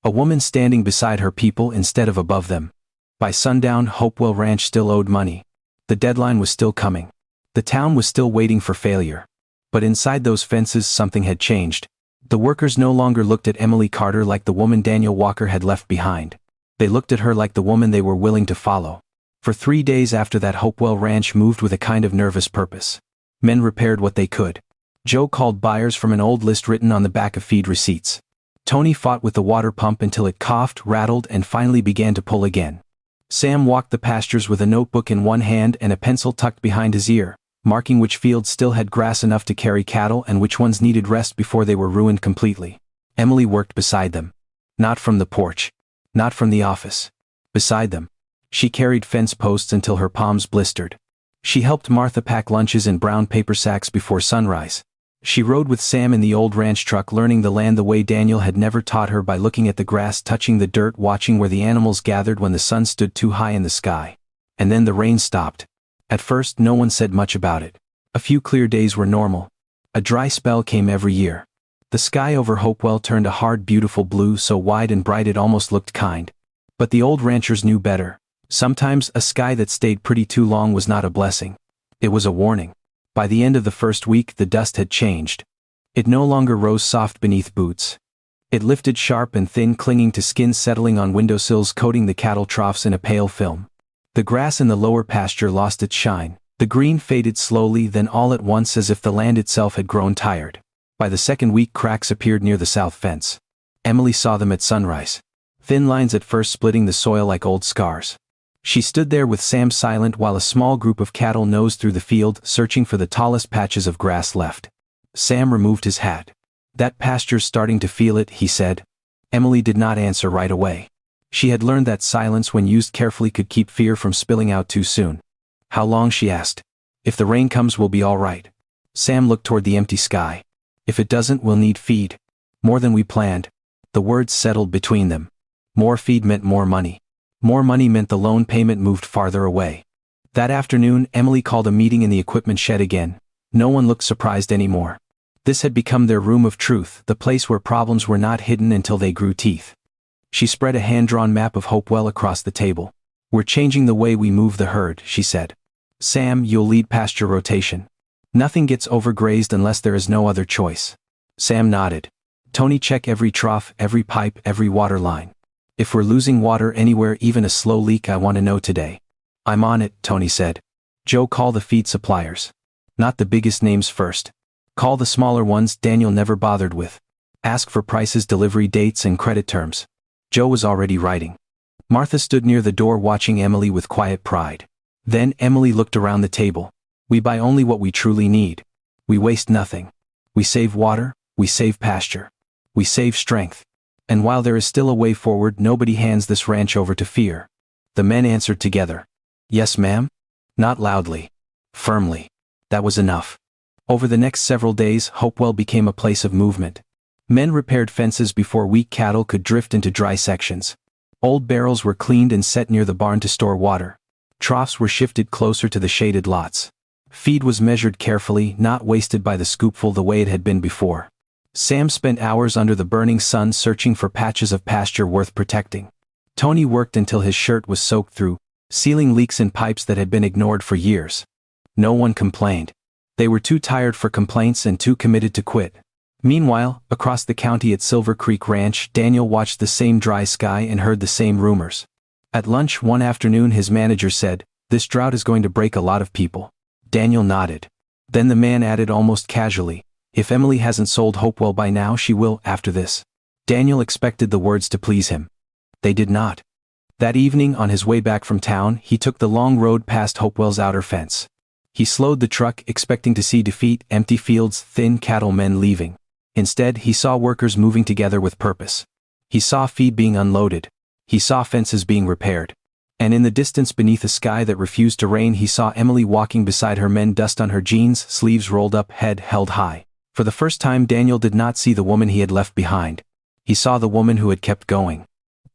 A woman standing beside her people instead of above them. By sundown, Hopewell Ranch still owed money. The deadline was still coming. The town was still waiting for failure. But inside those fences, something had changed. The workers no longer looked at Emily Carter like the woman Daniel Walker had left behind. They looked at her like the woman they were willing to follow. For 3 days after that, Hopewell Ranch moved with a kind of nervous purpose. Men repaired what they could. Joe called buyers from an old list written on the back of feed receipts. Tony fought with the water pump until it coughed, rattled, and finally began to pull again. Sam walked the pastures with a notebook in one hand and a pencil tucked behind his ear, marking which fields still had grass enough to carry cattle and which ones needed rest before they were ruined completely. Emily worked beside them. Not from the porch. Not from the office. Beside them. She carried fence posts until her palms blistered. She helped Martha pack lunches in brown paper sacks before sunrise. She rode with Sam in the old ranch truck, learning the land the way Daniel had never taught her, by looking at the grass, touching the dirt, watching where the animals gathered when the sun stood too high in the sky. And then the rain stopped. At first, no one said much about it. A few clear days were normal. A dry spell came every year. The sky over Hopewell turned a hard, beautiful blue, so wide and bright it almost looked kind. But the old ranchers knew better. Sometimes a sky that stayed pretty too long was not a blessing. It was a warning. By the end of the first week, the dust had changed. It no longer rose soft beneath boots. It lifted sharp and thin, clinging to skin, settling on windowsills, coating the cattle troughs in a pale film. The grass in the lower pasture lost its shine. The green faded slowly, then all at once, as if the land itself had grown tired. By the second week, cracks appeared near the south fence. Emily saw them at sunrise. Thin lines at first, splitting the soil like old scars. She stood there with Sam, silent, while a small group of cattle nosed through the field, searching for the tallest patches of grass left. Sam removed his hat. "That pasture's starting to feel it," he said. Emily did not answer right away. She had learned that silence, when used carefully, could keep fear from spilling out too soon. "How long?" she asked. "If the rain comes, we'll be all right." Sam looked toward the empty sky. "If it doesn't, we'll need feed. More than we planned." The words settled between them. More feed meant more money. More money meant the loan payment moved farther away. That afternoon, Emily called a meeting in the equipment shed again. No one looked surprised anymore. This had become their room of truth, the place where problems were not hidden until they grew teeth. She spread a hand-drawn map of Hopewell across the table. "We're changing the way we move the herd," she said. "Sam, you'll lead pasture rotation. Nothing gets overgrazed unless there is no other choice." Sam nodded. "Tony, check every trough, every pipe, every water line. If we're losing water anywhere, even a slow leak, I want to know today." "I'm on it," Tony said. "Joe, call the feed suppliers. Not the biggest names first. Call the smaller ones Daniel never bothered with. Ask for prices, delivery dates, and credit terms." Joe was already writing. Martha stood near the door, watching Emily with quiet pride. Then Emily looked around the table. "We buy only what we truly need. We waste nothing. We save water, we save pasture. We save strength. And while there is still a way forward, nobody hands this ranch over to fear." The men answered together. "Yes, ma'am." Not loudly. Firmly. That was enough. Over the next several days, Hopewell became a place of movement. Men repaired fences before weak cattle could drift into dry sections. Old barrels were cleaned and set near the barn to store water. Troughs were shifted closer to the shaded lots. Feed was measured carefully, not wasted by the scoopful the way it had been before. Sam spent hours under the burning sun searching for patches of pasture worth protecting. Tony worked until his shirt was soaked through, sealing leaks in pipes that had been ignored for years. No one complained. They were too tired for complaints and too committed to quit. Meanwhile, across the county at Silver Creek Ranch, Daniel watched the same dry sky and heard the same rumors. At lunch one afternoon his manager said, "This drought is going to break a lot of people." Daniel nodded. Then the man added almost casually, "If Emily hasn't sold Hopewell by now she will after this." Daniel expected the words to please him. They did not. That evening on his way back from town he took the long road past Hopewell's outer fence. He slowed the truck expecting to see defeat, empty fields, thin cattlemen leaving. Instead he saw workers moving together with purpose. He saw feed being unloaded. He saw fences being repaired. And in the distance beneath a sky that refused to rain he saw Emily walking beside her men, dust on her jeans, sleeves rolled up, head held high. For the first time Daniel did not see the woman he had left behind. He saw the woman who had kept going.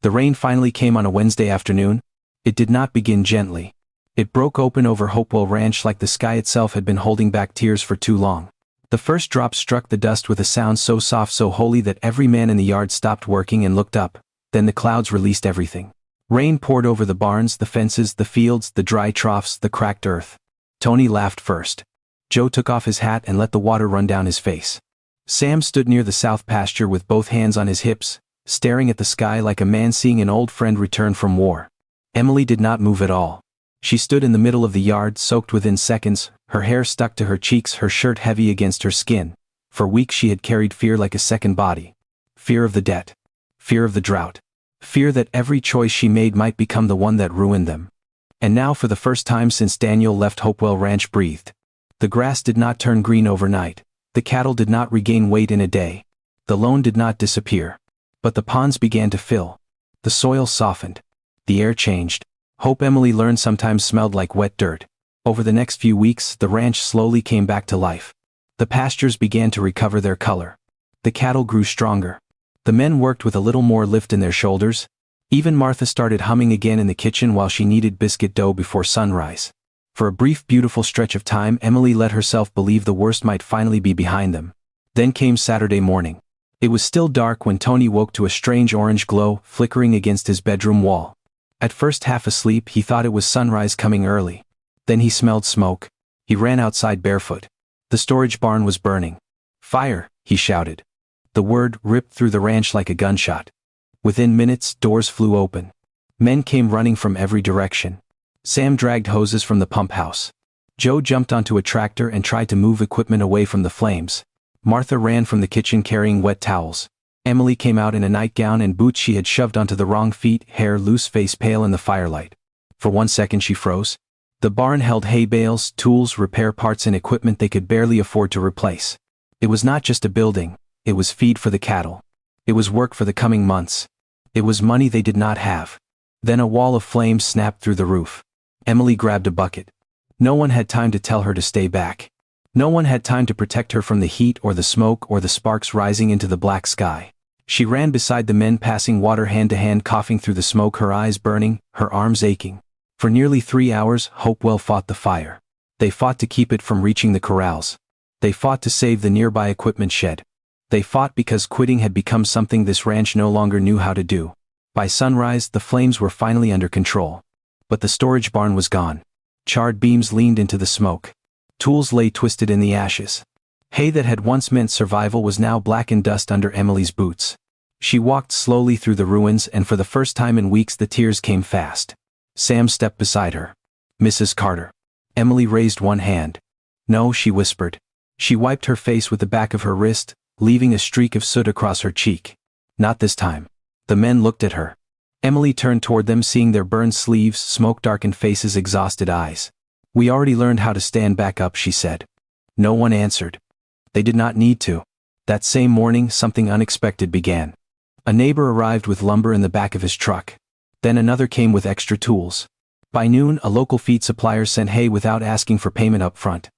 The rain finally came on a Wednesday afternoon. It did not begin gently. It broke open over Hopewell Ranch like the sky itself had been holding back tears for too long. The first drop struck the dust with a sound so soft, so holy that every man in the yard stopped working and looked up. Then the clouds released everything. Rain poured over the barns, the fences, the fields, the dry troughs, the cracked earth. Tony laughed first. Joe took off his hat and let the water run down his face. Sam stood near the south pasture with both hands on his hips, staring at the sky like a man seeing an old friend return from war. Emily did not move at all. She stood in the middle of the yard, soaked within seconds, her hair stuck to her cheeks, her shirt heavy against her skin. For weeks she had carried fear like a second body. Fear of the debt. Fear of the drought. Fear that every choice she made might become the one that ruined them. And now for the first time since Daniel left Hopewell Ranch breathed. The grass did not turn green overnight. The cattle did not regain weight in a day. The loan did not disappear. But the ponds began to fill. The soil softened. The air changed. Hope, Emily learned, sometimes smelled like wet dirt. Over the next few weeks the ranch slowly came back to life. The pastures began to recover their color. The cattle grew stronger. The men worked with a little more lift in their shoulders. Even Martha started humming again in the kitchen while she kneaded biscuit dough before sunrise. For a brief, beautiful stretch of time Emily let herself believe the worst might finally be behind them. Then came Saturday morning. It was still dark when Tony woke to a strange orange glow flickering against his bedroom wall. At first, half asleep, he thought it was sunrise coming early. Then he smelled smoke. He ran outside barefoot. The storage barn was burning. "Fire!" he shouted. The word ripped through the ranch like a gunshot. Within minutes, doors flew open. Men came running from every direction. Sam dragged hoses from the pump house. Joe jumped onto a tractor and tried to move equipment away from the flames. Martha ran from the kitchen carrying wet towels. Emily came out in a nightgown and boots she had shoved onto the wrong feet, hair loose, face pale in the firelight. For 1 second she froze. The barn held hay bales, tools, repair parts and equipment they could barely afford to replace. It was not just a building. It was feed for the cattle. It was work for the coming months. It was money they did not have. Then a wall of flames snapped through the roof. Emily grabbed a bucket. No one had time to tell her to stay back. No one had time to protect her from the heat or the smoke or the sparks rising into the black sky. She ran beside the men, passing water hand to hand, coughing through the smoke, her eyes burning, her arms aching. For nearly 3 hours, Hopewell fought the fire. They fought to keep it from reaching the corrals. They fought to save the nearby equipment shed. They fought because quitting had become something this ranch no longer knew how to do. By sunrise, the flames were finally under control. But the storage barn was gone. Charred beams leaned into the smoke. Tools lay twisted in the ashes. Hay that had once meant survival was now blackened dust under Emily's boots. She walked slowly through the ruins, and for the first time in weeks the tears came fast. Sam stepped beside her. "Mrs. Carter." Emily raised one hand. "No," she whispered. She wiped her face with the back of her wrist, leaving a streak of soot across her cheek. "Not this time." The men looked at her. Emily turned toward them, seeing their burned sleeves, smoke-darkened faces, exhausted eyes. "We already learned how to stand back up," she said. No one answered. They did not need to. That same morning, something unexpected began. A neighbor arrived with lumber in the back of his truck. Then another came with extra tools. By noon, a local feed supplier sent hay without asking for payment up front.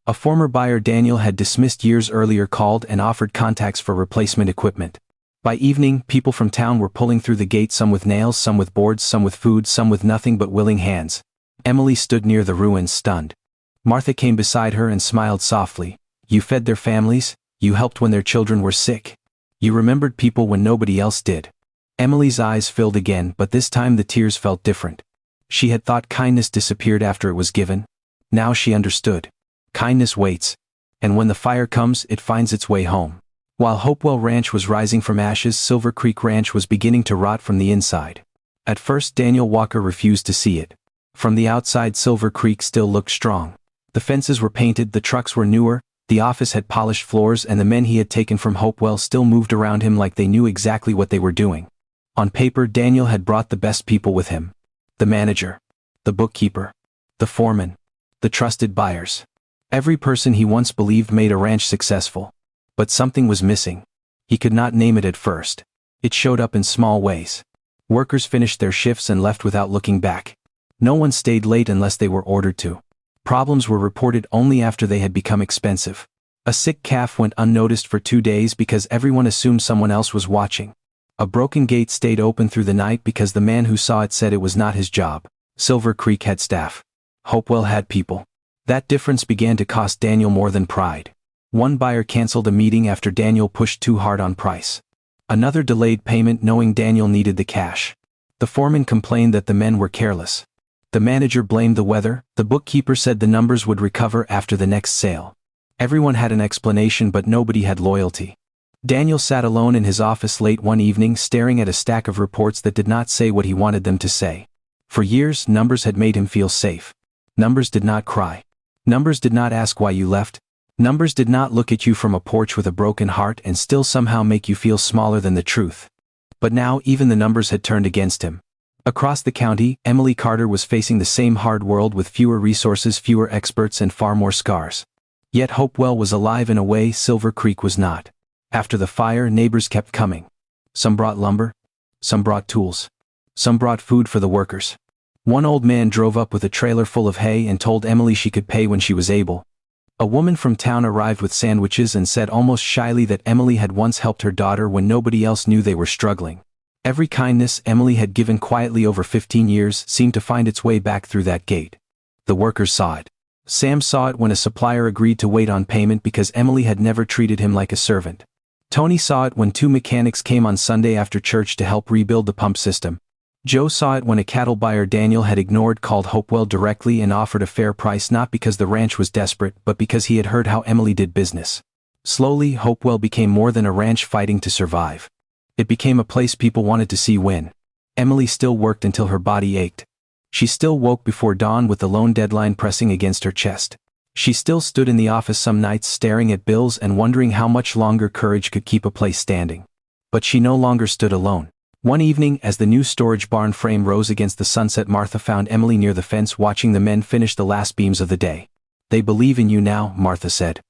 A former buyer Daniel had dismissed years earlier called and offered contacts for replacement equipment. By evening, people from town were pulling through the gate, some with nails, some with boards, some with food, some with nothing but willing hands. Emily stood near the ruins, stunned. Martha came beside her and smiled softly. "You fed their families, you helped when their children were sick. You remembered people when nobody else did." Emily's eyes filled again, but this time the tears felt different. She had thought kindness disappeared after it was given. Now she understood. Kindness waits. And when the fire comes, it finds its way home. While Hopewell Ranch was rising from ashes, Silver Creek Ranch was beginning to rot from the inside. At first Daniel Walker refused to see it. From the outside Silver Creek still looked strong. The fences were painted, the trucks were newer, the office had polished floors, and the men he had taken from Hopewell still moved around him like they knew exactly what they were doing. On paper Daniel had brought the best people with him. The manager, the bookkeeper, the foreman, the trusted buyers. Every person he once believed made a ranch successful. But something was missing. He could not name it at first. It showed up in small ways. Workers finished their shifts and left without looking back. No one stayed late unless they were ordered to. Problems were reported only after they had become expensive. A sick calf went unnoticed for 2 days because everyone assumed someone else was watching. A broken gate stayed open through the night because the man who saw it said it was not his job. Silver Creek had staff. Hopewell had people. That difference began to cost Daniel more than pride. One buyer canceled a meeting after Daniel pushed too hard on price. Another delayed payment knowing Daniel needed the cash. The foreman complained that the men were careless. The manager blamed the weather, the bookkeeper said the numbers would recover after the next sale. Everyone had an explanation but nobody had loyalty. Daniel sat alone in his office late one evening staring at a stack of reports that did not say what he wanted them to say. For years, numbers had made him feel safe. Numbers did not cry. Numbers did not ask why you left. Numbers did not look at you from a porch with a broken heart and still somehow make you feel smaller than the truth. But now even the numbers had turned against him. Across the county, Emily Carter was facing the same hard world with fewer resources, fewer experts, and far more scars. Yet Hopewell was alive in a way Silver Creek was not. After the fire, neighbors kept coming. Some brought lumber. Some brought tools. Some brought food for the workers. One old man drove up with a trailer full of hay and told Emily she could pay when she was able. A woman from town arrived with sandwiches and said almost shyly that Emily had once helped her daughter when nobody else knew they were struggling. Every kindness Emily had given quietly over 15 years seemed to find its way back through that gate. The workers saw it. Sam saw it when a supplier agreed to wait on payment because Emily had never treated him like a servant. Tony saw it when 2 mechanics came on Sunday after church to help rebuild the pump system. Joe saw it when a cattle buyer Daniel had ignored called Hopewell directly and offered a fair price not because the ranch was desperate but because he had heard how Emily did business. Slowly, Hopewell became more than a ranch fighting to survive. It became a place people wanted to see win. Emily still worked until her body ached. She still woke before dawn with the loan deadline pressing against her chest. She still stood in the office some nights staring at bills and wondering how much longer courage could keep a place standing. But she no longer stood alone. One evening, as the new storage barn frame rose against the sunset, Martha found Emily near the fence watching the men finish the last beams of the day. "They believe in you now," Martha said.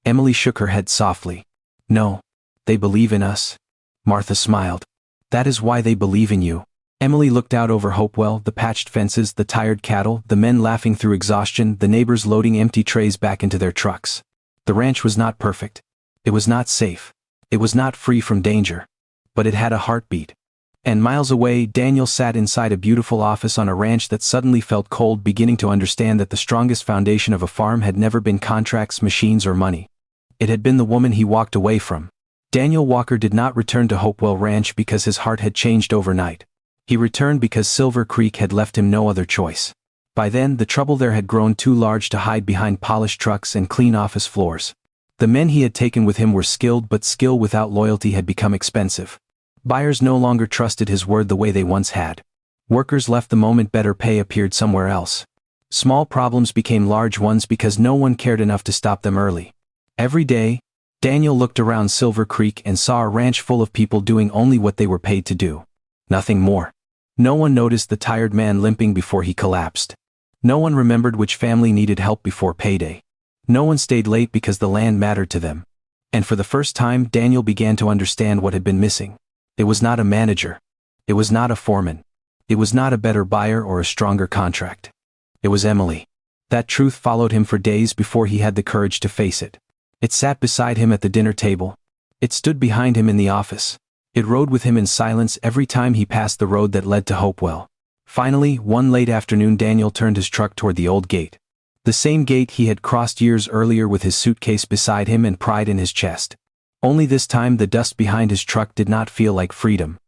Emily shook her head softly. "No. They believe in us." Martha smiled. "That is why they believe in you." Emily looked out over Hopewell, the patched fences, the tired cattle, the men laughing through exhaustion, the neighbors loading empty trays back into their trucks. The ranch was not perfect. It was not safe. It was not free from danger. But it had a heartbeat. And miles away, Daniel sat inside a beautiful office on a ranch that suddenly felt cold, beginning to understand that the strongest foundation of a farm had never been contracts, machines, or money. It had been the woman he walked away from. Daniel Walker did not return to Hopewell Ranch because his heart had changed overnight. He returned because Silver Creek had left him no other choice. By then, the trouble there had grown too large to hide behind polished trucks and clean office floors. The men he had taken with him were skilled, but skill without loyalty had become expensive. Buyers no longer trusted his word the way they once had. Workers left the moment better pay appeared somewhere else. Small problems became large ones because no one cared enough to stop them early. Every day, Daniel looked around Silver Creek and saw a ranch full of people doing only what they were paid to do. Nothing more. No one noticed the tired man limping before he collapsed. No one remembered which family needed help before payday. No one stayed late because the land mattered to them. And for the first time, Daniel began to understand what had been missing. It was not a manager. It was not a foreman. It was not a better buyer or a stronger contract. It was Emily. That truth followed him for days before he had the courage to face it. It sat beside him at the dinner table. It stood behind him in the office. It rode with him in silence every time he passed the road that led to Hopewell. Finally, one late afternoon, Daniel turned his truck toward the old gate. The same gate he had crossed years earlier with his suitcase beside him and pride in his chest. Only this time the dust behind his truck did not feel like freedom.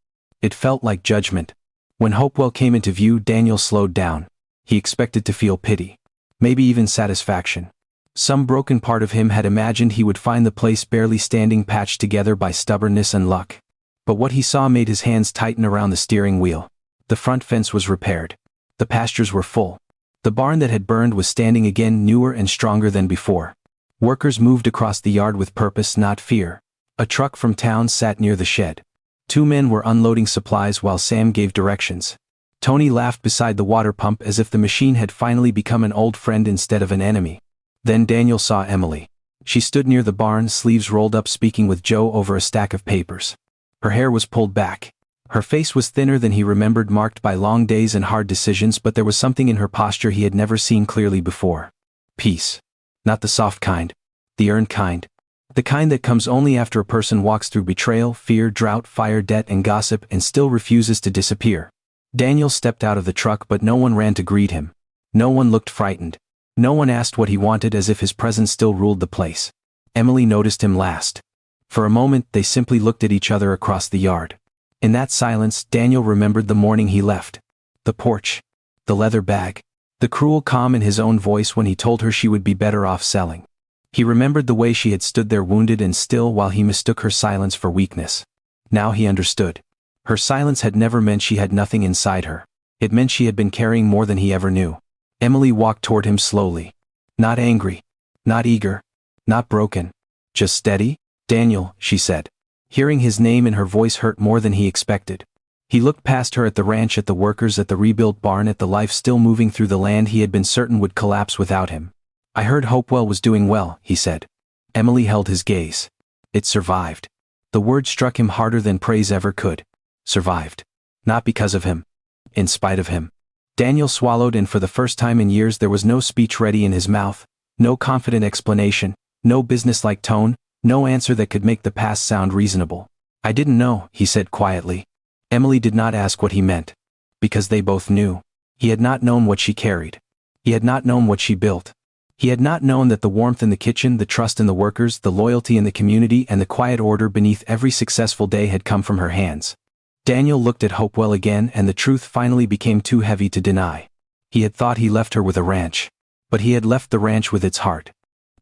It felt like judgment. When Hopewell came into view, Daniel slowed down. He expected to feel pity. Maybe even satisfaction. Some broken part of him had imagined he would find the place barely standing patched together by stubbornness and luck. But what he saw made his hands tighten around the steering wheel. The front fence was repaired. The pastures were full. The barn that had burned was standing again, newer and stronger than before. Workers moved across the yard with purpose, not fear. A truck from town sat near the shed. 2 men were unloading supplies while Sam gave directions. Tony laughed beside the water pump as if the machine had finally become an old friend instead of an enemy. Then Daniel saw Emily. She stood near the barn, sleeves rolled up, speaking with Joe over a stack of papers. Her hair was pulled back. Her face was thinner than he remembered, marked by long days and hard decisions, but there was something in her posture he had never seen clearly before. Peace. Not the soft kind. The earned kind. The kind that comes only after a person walks through betrayal, fear, drought, fire, debt, and gossip and still refuses to disappear. Daniel stepped out of the truck, but no one ran to greet him. No one looked frightened. No one asked what he wanted, as if his presence still ruled the place. Emily noticed him last. For a moment they simply looked at each other across the yard. In that silence, Daniel remembered the morning he left. The porch. The leather bag. The cruel calm in his own voice when he told her she would be better off selling. He remembered the way she had stood there wounded and still while he mistook her silence for weakness. Now he understood. Her silence had never meant she had nothing inside her. It meant she had been carrying more than he ever knew. Emily walked toward him slowly. Not angry. Not eager. Not broken. Just steady. Daniel, she said. Hearing his name in her voice hurt more than he expected. He looked past her at the ranch, at the workers, at the rebuilt barn, at the life still moving through the land he had been certain would collapse without him. I heard Hopewell was doing well, he said. Emily held his gaze. It survived. The word struck him harder than praise ever could. Survived. Not because of him. In spite of him. Daniel swallowed, and for the first time in years there was no speech ready in his mouth, no confident explanation, no businesslike tone, no answer that could make the past sound reasonable. I didn't know, he said quietly. Emily did not ask what he meant. Because they both knew. He had not known what she carried. He had not known what she built. He had not known that the warmth in the kitchen, the trust in the workers, the loyalty in the community, and the quiet order beneath every successful day had come from her hands. Daniel looked at Hopewell again, and the truth finally became too heavy to deny. He had thought he left her with a ranch. But he had left the ranch with its heart.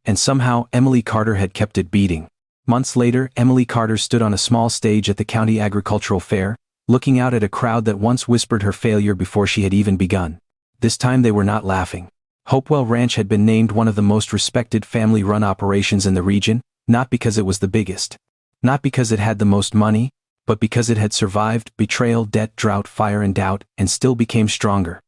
And somehow, Emily Carter had kept it beating. Months later, Emily Carter stood on a small stage at the county agricultural fair, looking out at a crowd that once whispered her failure before she had even begun. This time they were not laughing. Hopewell Ranch had been named one of the most respected family-run operations in the region, not because it was the biggest. Not because it had the most money, but because it had survived betrayal, debt, drought, fire, and doubt, and still became stronger.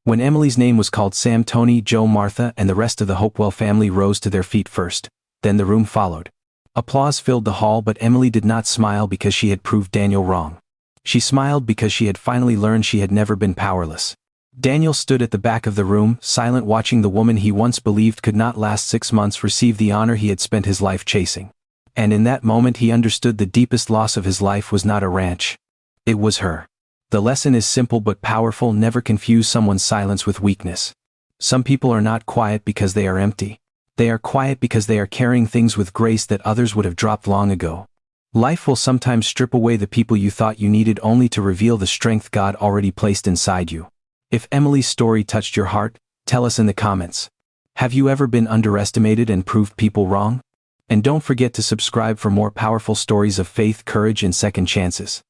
When Emily's name was called, Sam, Tony, Joe, Martha, and the rest of the Hopewell family rose to their feet first. Then the room followed. Applause filled the hall, but Emily did not smile because she had proved Daniel wrong. She smiled because she had finally learned she had never been powerless. Daniel stood at the back of the room, silent, watching the woman he once believed could not last 6 months receive the honor he had spent his life chasing. And in that moment he understood the deepest loss of his life was not a ranch. It was her. The lesson is simple but powerful: never confuse someone's silence with weakness. Some people are not quiet because they are empty. They are quiet because they are carrying things with grace that others would have dropped long ago. Life will sometimes strip away the people you thought you needed only to reveal the strength God already placed inside you. If Emily's story touched your heart, tell us in the comments. Have you ever been underestimated and proved people wrong? And don't forget to subscribe for more powerful stories of faith, courage, and second chances.